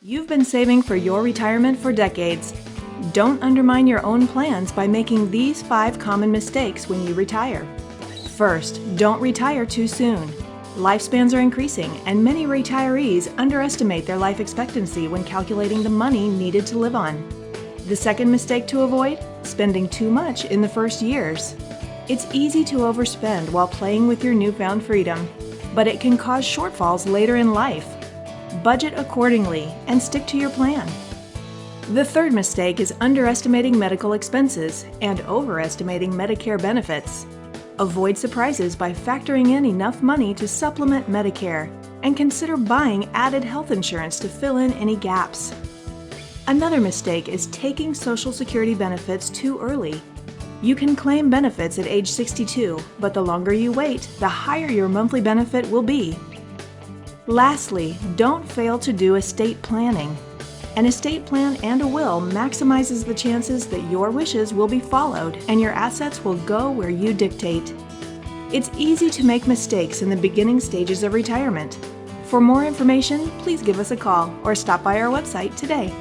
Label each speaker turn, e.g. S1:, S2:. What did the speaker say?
S1: You've been saving for your retirement for decades. Don't undermine your own plans by making these 5 common mistakes when you retire. First, don't retire too soon. Lifespans are increasing, and many retirees underestimate their life expectancy when calculating the money needed to live on. The second mistake to avoid? Spending too much in the first years. It's easy to overspend while playing with your newfound freedom, but it can cause shortfalls later in life. Budget accordingly and stick to your plan. The third mistake is underestimating medical expenses and overestimating Medicare benefits. Avoid surprises by factoring in enough money to supplement Medicare, and consider buying added health insurance to fill in any gaps. Another mistake is taking Social Security benefits too early. You can claim benefits at age 62, but the longer you wait, the higher your monthly benefit will be. Lastly, don't fail to do estate planning. An estate plan and a will maximizes the chances that your wishes will be followed and your assets will go where you dictate. It's easy to make mistakes in the beginning stages of retirement. For more information, please give us a call or stop by our website today.